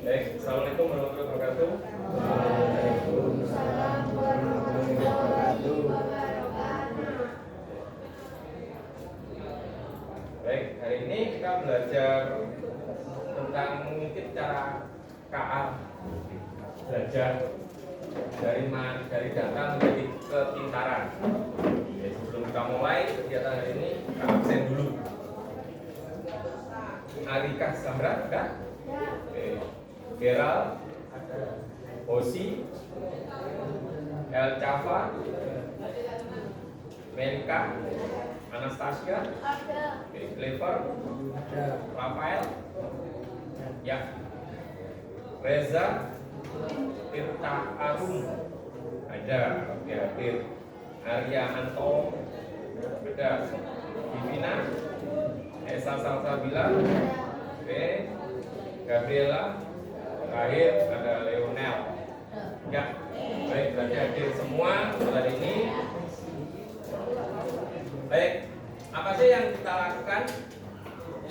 Baik, assalamualaikum warahmatullahi wabarakatuh. Waalaikumsalam warahmatullahi wabarakatuh. Baik, hari ini kita belajar tentang mengintip cara KA, belajar dari data menjadi kepintaran. Jadi sebelum kita mulai kegiatan hari ini, kita absen dulu. Alika Samra, ada? Oke. Geral, Hosi, El Chava, Menka, Anastasia, oke, Clever, Rafael, ya, Reza, Tirta Arum, ada, oke, hadir. Arya Anto, ada. Divina, Esa Salsabila, oke, Gabriela, terakhir ada Leonel. Ya, baik, berarti hadir semua hari ini. Baik, apa sih yang kita lakukan?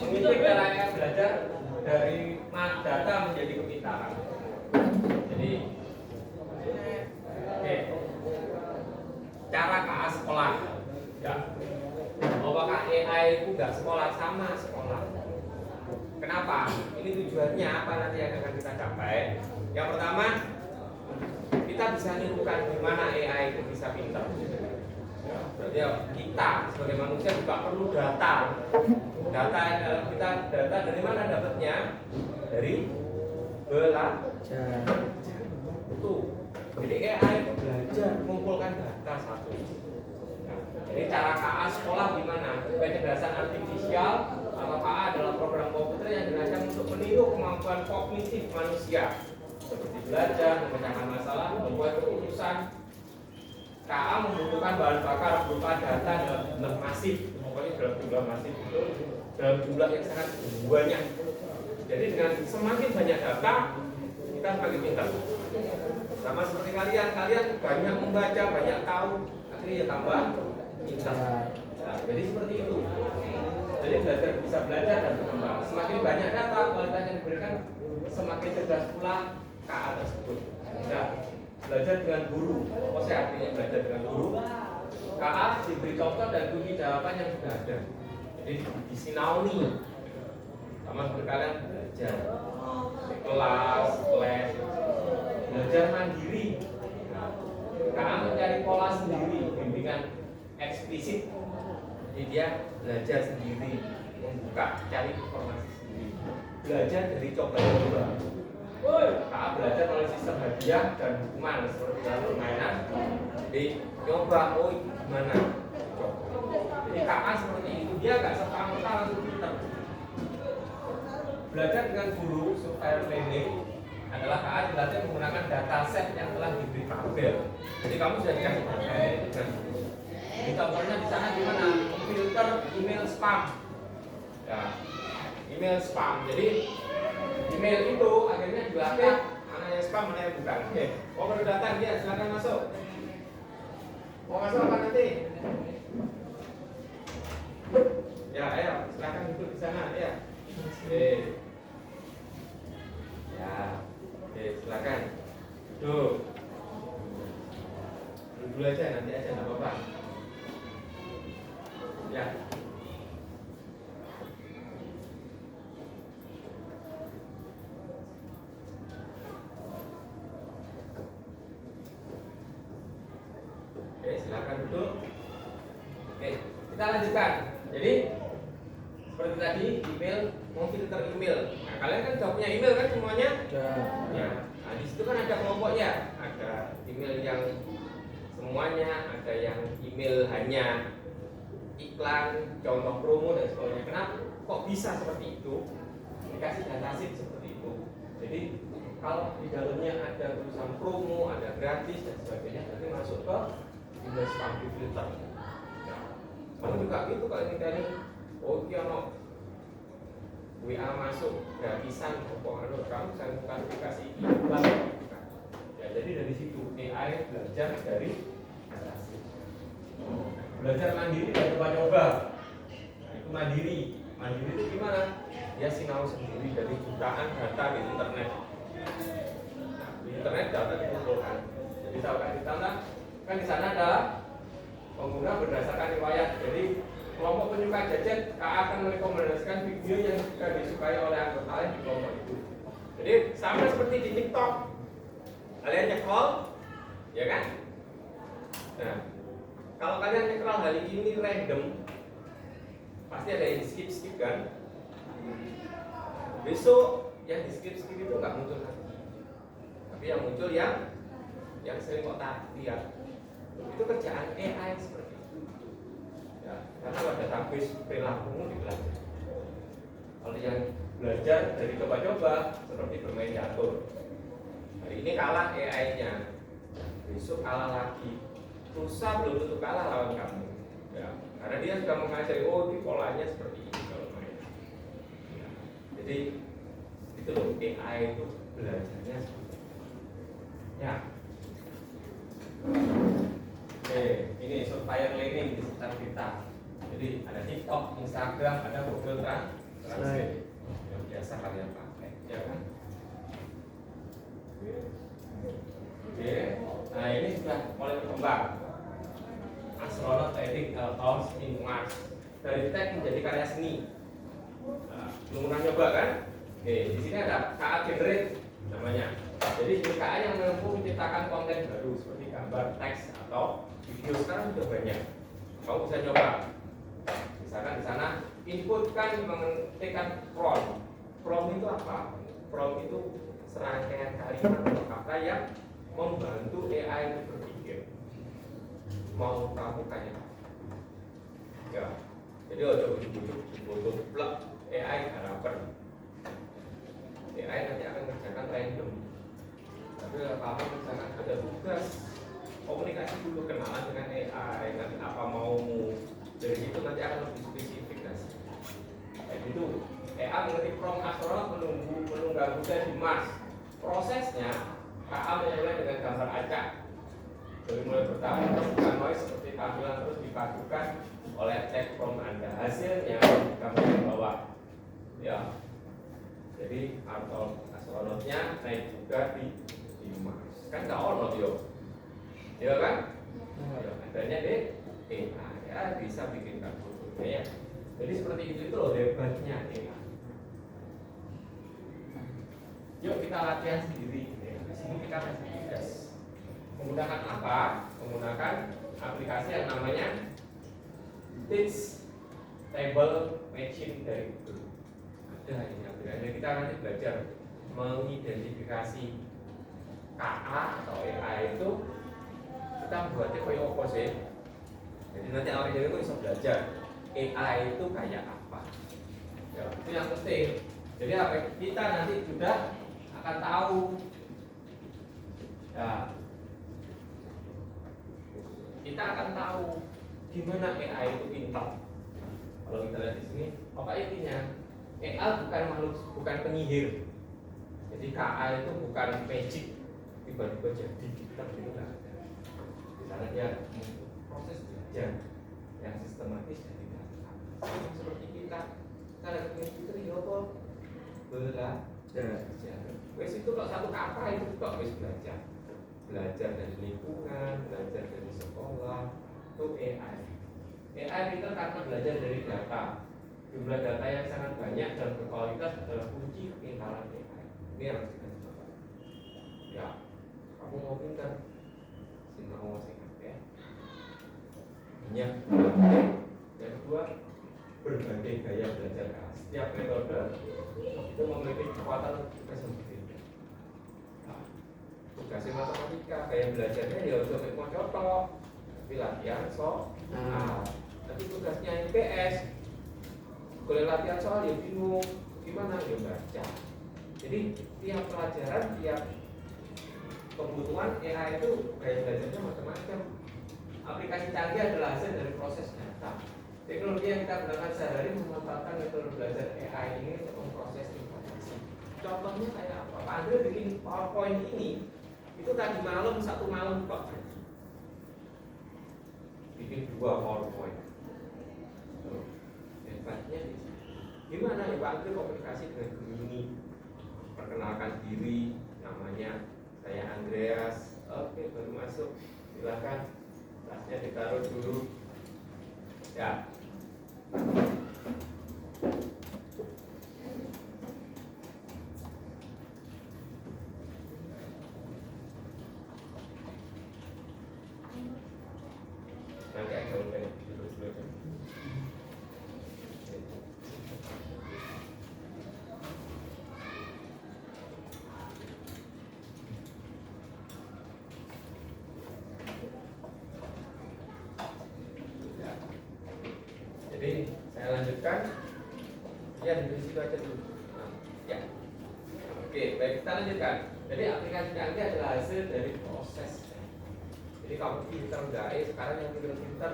Mengintip caranya belajar dari data menjadi kepintaran. Jadi, oke, cara KA sekolah. Ya, apakah AI itu nggak sekolah? Sama sekolah. Kenapa? Ini tujuannya apa nanti yang akan kita capai? Yang pertama, kita bisa nirukan gimana AI itu bisa pintar. Ya, berarti kita sebagai manusia juga perlu data. Data dari mana dapatnya? Dari belajar. Itu. Jadi AI itu belajar mengumpulkan data satu. Nah, jadi cara KA sekolah gimana? Kecerdasan artifisial atau KA adalah program komputer yang dirancang untuk meniru kemampuan kognitif manusia seperti belajar, memecahkan masalah, membuat keputusan. KA membutuhkan bahan bakar berupa data dalam jumlah masif, pokoknya dalam jumlah masif itu dalam jumlah yang sangat banyak. Jadi dengan semakin banyak data, kita semakin pintar. Sama seperti kalian banyak membaca, banyak tahu, akhirnya ya tambah pintar. Nah, jadi seperti itu. Jadi bisa belajar dan berkembang. Semakin banyak data, kualitas yang diberikan, semakin cerdas pula KA tersebut. Nah, belajar dengan guru. Apa sih artinya belajar dengan guru? KA diberi contoh dan kunci jawaban yang sudah ada. Jadi disinauni. Sama seperti kalian belajar di kelas, les, belajar mandiri. KA mencari pola sendiri, bimbingan eksplisit. Jadi dia belajar sendiri, membuka, cari informasi sendiri. Belajar dari coba-coba. KA belajar melalui sistem hadiah dan hukuman seperti dalam permainan. Jadi coba, gimana? Jadi KA seperti itu, dia nggak serta-merta langsung pintar. Belajar dengan guru supaya learning adalah KA belajar menggunakan dataset yang telah diberi tabel. Jadi kamu sudah dikasih tabel dengan guru. Jadi contohnya di sana gimana? Filter email spam. Ya, email spam. Jadi email itu akhirnya dilatih mana yang spam, mana yang bukan. Oke, baru datang dia, silakan masuk. Mau masuk apa nanti? Ya, ayo, silakan duduk di sana, ya. Oke. Ya, oke, silakan. Duduk. Dulu aja, nanti aja, nggak apa-apa. Ya. Oke, silakan duduk. Oke, kita lanjutkan. Jadi seperti tadi email, memfilter email. Nah, kalian kan sudah punya email kan semuanya? Ya. Nah, di situ kan ada kelompoknya. Ada email yang semuanya, ada yang email hanya iklan, contoh promo dan sebagainya. Kenapa? Kok bisa seperti itu? Dikasih datasheet seperti itu. Jadi kalau di dalamnya ada tulisan promo, ada gratis dan sebagainya, nanti masuk ke email spam filter. Nah, kamu juga gitu kalau kita ini, oh iya no, WA masuk gratisan, kamu saya bukan dikasih iklan. Ya, jadi dari situ AI belajar dari datasheet. belajar mandiri dan coba-coba. Nah, itu mandiri. Mandiri itu gimana? Dia sinau sendiri dari jutaan data di internet. Nah, di internet data dikumpulkan. Jadi tahu kan di sana kan di sana ada pengguna berdasarkan riwayat. Jadi kelompok penyuka gadget akan merekomendasikan video yang juga disukai oleh anggota lain di kelompok itu. Jadi sama seperti di TikTok. Kalian nyekol, ya kan? Nah, kalau kalian nyekol hari ini random, pasti ada yang skip kan? Besok yang di skip itu nggak muncul lagi. Tapi yang muncul yang sering kok tak lihat. Itu kerjaan AI seperti itu. Ya, karena ada database perilakumu dipelajari. Kalau yang belajar dari coba-coba seperti bermain catur. Hari ini kalah AI-nya, besok kalah lagi. Lusa belum tentu kalah lawan kamu. Ya, karena dia sudah mengajari, oh ini polanya seperti ini kalau main. Ya, jadi itu loh, AI itu belajarnya seperti itu. Ya. Oke, ini supplier learning di sekitar kita. Jadi ada TikTok, Instagram, ada Google Translate yang biasa kalian pakai, ya kan? Oke, nah ini sudah mulai berkembang. Astronot Erik House in Mars dari teks menjadi karya seni. Nah, belum pernah nyoba kan? Oke, di sini ada KA Generate namanya. Jadi KA yang mampu menciptakan konten baru seperti gambar, teks atau video sekarang sudah banyak. Kamu bisa coba. Misalkan di sana inputkan mengetikkan prompt. Prompt itu apa? Prompt itu serangkaian kalimat atau kata yang membantu AI itu berpikir. Mau kamu kayak apa? Ya. Jadi ojo butuh plug AI harapan. AI nanti akan kerjakan random. Tapi kalau misalkan ada tugas komunikasi dulu, kenalan dengan AI, nanti apa maumu, dari situ nanti akan lebih spesifik kan. Kayak gitu, AI mengetik prompt astronot menunggang kuda di Mars. Prosesnya, KA memulai dengan gambar acak. Dari mulai pertama bukan noise seperti tampilan terus dipadukan oleh teks prompt Anda. Hasilnya gambar di bawah. Ya. Jadi astronotnya naik juga di Mars. Kan nggak ono yo. Ya kan? Ya, adanya deh, ya bisa bikin kartu ya. Jadi seperti itu loh hebatnya ya. Yuk kita latihan sendiri. Di sini kita kasih tugas. Menggunakan apa? Menggunakan aplikasi yang namanya Teach Table Machine dari Google. Ada ini aplikasi. Kita nanti belajar mengidentifikasi KA atau AI itu. Kita buatnya kayak apa sih? Jadi nanti awal itu bisa belajar AI itu kayak apa. Ya, itu yang penting. Jadi kita nanti sudah akan tahu. Ya, kita akan tahu gimana AI itu pintar. Kalau kita lihat di sini, apa intinya? AI bukan makhluk, bukan penyihir. Jadi KA itu bukan magic, tiba-tiba jadi kita gitu lah. Karena dia proses belajar yang sistematis dan tidak seperti kita ada komputer ya apa belajar. Wes itu kok satu kata itu kok wes belajar dari lingkungan, belajar dari sekolah, itu AI itu karena belajar dari data. Jumlah data yang sangat banyak dan berkualitas adalah kunci kepintaran AI. Ini yang harus kita coba. Ya, kamu mau pintar, mau ya. Yang kedua, berbagai gaya belajar. Setiap metode itu memiliki kekuatan tersendiri. Nah, tugasnya matematika, gaya belajarnya ya udah mau contoh, tapi latihan soal. Tapi tugasnya IPS, boleh latihan soal ya bingung, gimana ya baca. Jadi tiap pelajaran, tiap kebutuhan AI itu gaya belajarnya macam-macam. Aplikasi canggih adalah hasil dari proses data. Teknologi yang kita gunakan sehari-hari memanfaatkan metode belajar AI ini untuk memproses informasi. Contohnya kayak apa? Pak Andre bikin PowerPoint ini itu tadi malam, satu malam kok. bikin 2 PowerPoint. Tuh, hebatnya di sini. Gimana ya Pak Andri komunikasi dengan guru ini? Perkenalkan diri, namanya saya Andreas. Oke, baru masuk. Silakan. Tasnya ditaruh dulu. Ya. Nanti akan dulu. Jadi saya lanjutkan. Ya, di situ aja dulu. Nah, ya. Oke, baik, kita lanjutkan. Jadi aplikasi nanti adalah hasil dari proses. Jadi kamu pinter enggak? Sekarang yang pinter-pinter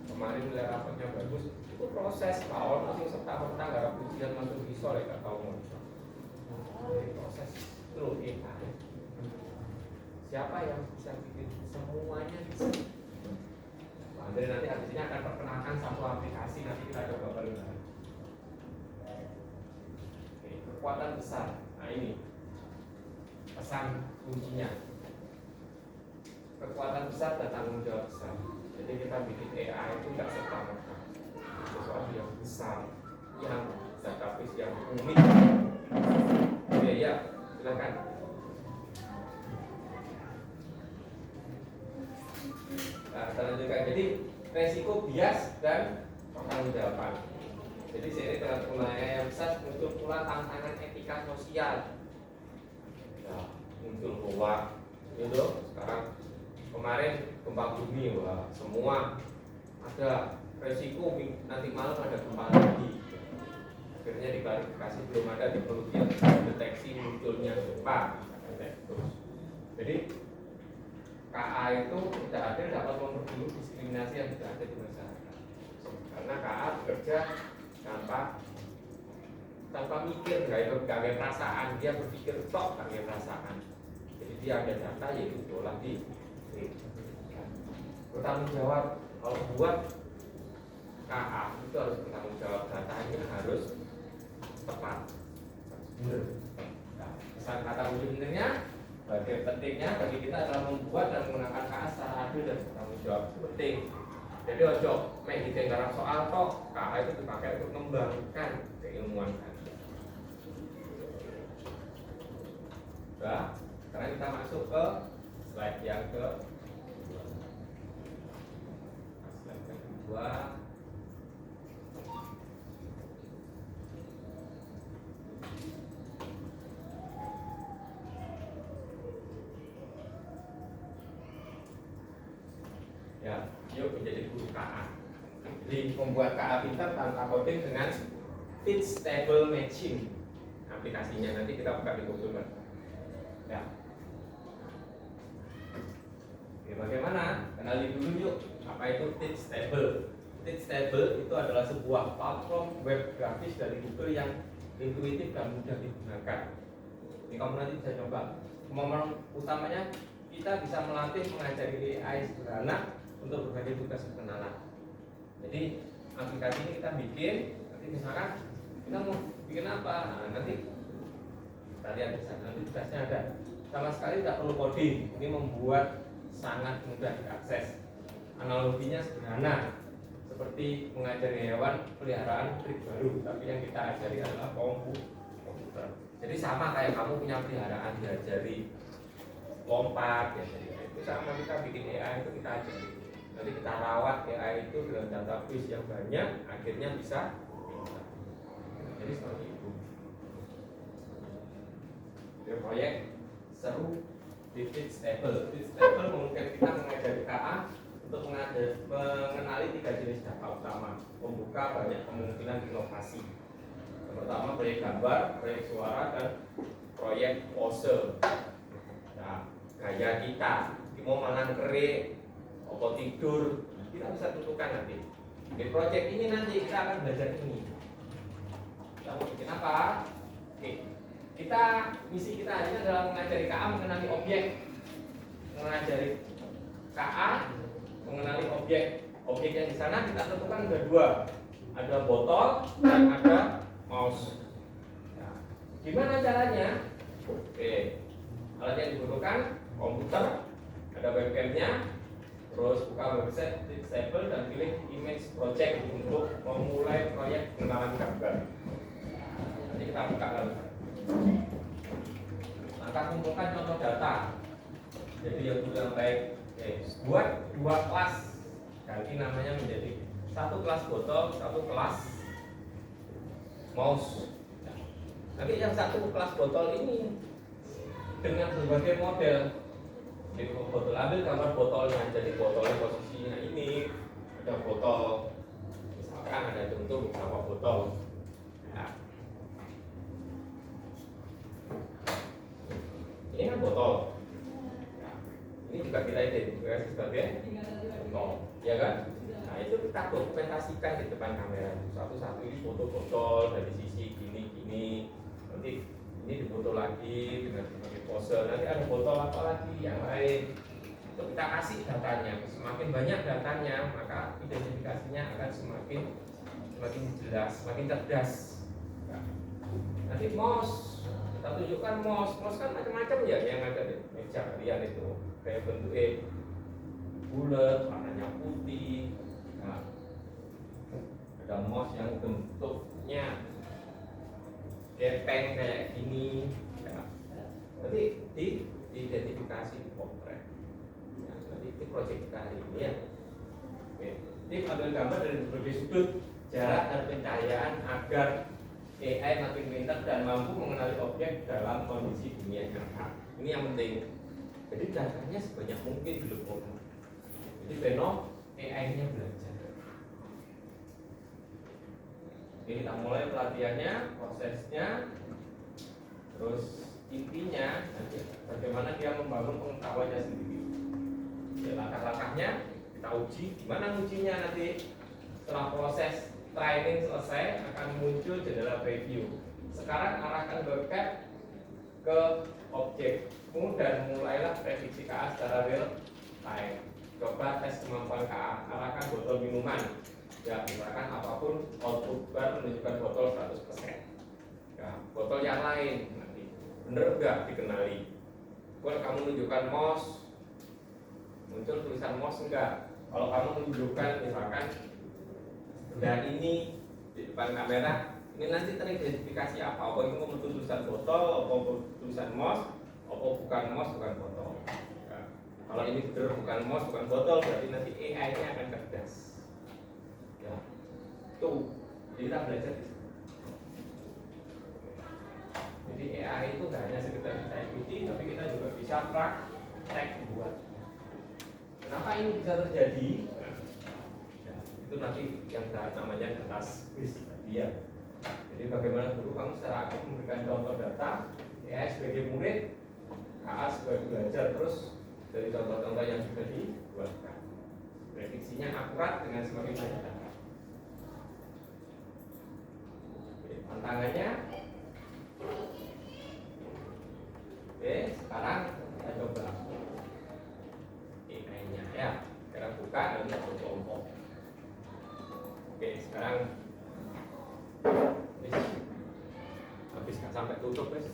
kemarin nilai rapotnya bagus, itu proses. Kalau masih serta-merta nggak ada ujian masuk visor ya nggak tahu mau. Jadi proses itu loh siapa yang bisa bikin semuanya bisa? Jadi nanti habis ini akan perkenalkan satu aplikasi, nanti kita coba bareng-bareng. Oke, kekuatan besar. Nah ini pesan kuncinya. Kekuatan besar dan tanggung jawab besar. Jadi kita bikin AI itu nggak serta-merta sesuatu yang besar, yang database yang unik. Oke, ya, silakan. Nah, kita lanjutkan. Jadi resiko bias dan pertanggungjawaban. Jadi sini dalam penggunaan yang besar muncul pula tantangan etika sosial. Ya, muncul hoax, gitu. Sekarang kemarin gempa bumi, wah, semua ada resiko nanti malam ada gempa lagi. Akhirnya diklarifikasi belum ada teknologi yang bisa deteksi munculnya gempa. Jadi KA itu tidak adil dapat memperburuk diskriminasi yang tidak ada di masyarakat. Karena KA bekerja tanpa mikir, nggak ada perasaan, dia berpikir tok nggak ada perasaan. Jadi dia ada data yaitu diolah di bertanggung jawab. Kalau buat KA itu harus bertanggung jawab, datanya harus tepat. Nah, pesan kata ujungnya, bagian pentingnya bagi kita adalah membuat dan menggunakan KA secara adil dan bertanggung jawab. Itu penting. Jadi ojo main di tenggaran soal toh KA itu dipakai untuk mengembangkan keilmuan Anda. Nah, sekarang kita masuk ke slide yang kedua. Ya, yuk menjadi guru KA. Jadi membuat KA pintar tanpa coding dengan Teach Table Matching. Aplikasinya nanti kita buka di Google. Ya. Oke, bagaimana? Kenali dulu yuk. Apa itu Teach Table? Teach Table itu adalah sebuah platform web grafis dari Google yang intuitif dan mudah digunakan. Ini kamu nanti bisa coba. Momen utamanya kita bisa melatih mengajari AI sederhana untuk berbagai tugas pengenalan. Jadi aplikasi ini kita bikin, nanti misalkan kita mau bikin apa? Nah, nanti kita lihat di sana. Nanti tugasnya ada. Sama sekali tidak perlu coding. Ini membuat sangat mudah diakses. Analoginya sederhana, seperti mengajari hewan peliharaan trik baru, tapi yang kita ajari adalah komputer. Jadi sama kayak kamu punya peliharaan diajari lompat, diajari itu sama kita bikin AI itu kita ajari. Nanti kita rawat AI itu dalam database yang banyak, akhirnya bisa pintar. Jadi seperti itu. Ini proyek seru di Teach Table. Teach Table memungkinkan kita mengajari KA untuk mengenali 3 jenis data utama, membuka banyak kemungkinan inovasi. Yang pertama proyek gambar, proyek suara, dan proyek pose. Nah, gaya kita mau mangan kere, apa tidur, kita bisa tentukan nanti. Di proyek ini nanti kita akan belajar ini. Kita mau bikin apa? Oke. Misi kita hari ini adalah mengajari KA mengenali objek, mengajari KA mengenali objek Objek yang di sana kita tentukan ada dua, ada botol dan ada mouse. Nah, gimana caranya? Oke, alat yang dibutuhkan komputer, ada webcamnya, terus buka website Stable dan pilih image project untuk memulai proyek pengenalan gambar. Nanti kita buka lalu. Langkah kumpulkan contoh data. Jadi yang yang baik, buat dua kelas, ganti namanya menjadi satu kelas botol, satu kelas mouse. Nanti yang satu kelas botol ini dengan berbagai model. Jadi botol, ambil gambar botolnya, jadi botolnya posisinya ini, ada botol, misalkan ada contoh beberapa botol. Nah, ini kan botol. Nah, ini juga kita identifikasi sebagai botol, ya kan? Nah, itu kita dokumentasikan di depan kamera satu-satu, ini foto botol dari sisi gini, nanti ini difoto lagi dengan berbagai pose, nanti ada botol apa lagi yang lain. Itu kita kasih datanya. Semakin banyak datanya, maka identifikasinya akan semakin jelas, semakin cerdas. Nah, nanti mouse, kita tunjukkan mouse kan macam-macam ya yang ada di meja kalian itu. Kayak bentuknya bulat, warnanya putih. Nah, ada mouse yang bentuknya gepeng kayak gini, ya. Nanti diidentifikasi di potret. Ya, nanti itu proyek kita hari ini ya. Oke. Ini ambil gambar dari berbagai sudut, jarak dan pencahayaan agar AI makin pintar dan mampu mengenali objek dalam kondisi dunia nyata. Ini yang penting. Jadi datanya sebanyak mungkin belum. Jadi Beno AI-nya belajar. Oke, kita mulai pelatihannya, prosesnya, terus intinya bagaimana dia membangun pengetahuannya sendiri. Ya, langkah-langkahnya kita uji. Gimana ujinya nanti? Setelah proses training selesai akan muncul jendela preview. Sekarang arahkan webcam ke objekmu dan mulailah prediksi KA secara real time. Coba tes kemampuan KA, arahkan botol minuman. Ya, misalkan apapun output bar menunjukkan botol 100%. Ya, botol yang lain nanti bener enggak dikenali. Kalau kamu menunjukkan mouse, muncul tulisan mouse enggak? Kalau kamu menunjukkan misalkan benda ini di depan kamera, ini nanti teridentifikasi apa? Apa itu membentuk tulisan botol, apa tulisan mouse, apa bukan mouse, bukan botol. Ya, kalau ini bener bukan mouse, bukan botol, berarti nanti AI-nya akan cerdas. Ya, tuh kita belajar di sini. Jadi AI itu tidak hanya sekedar kita ikuti, tapi kita juga bisa praktek buat. Kenapa ini bisa terjadi? Ya, itu nanti yang namanya data quiz tadi ya. Jadi bagaimana dulu kamu secara aktif memberikan contoh data, AI sebagai murid, KA sebagai belajar terus dari contoh-contoh yang sudah dibuatkan. Prediksinya akurat dengan semakin banyak data. Tantangannya, oke, sekarang kita coba AI-nya ya. Sekarang buka dan satu kelompok. Oke, sekarang habis sampai tutup guys.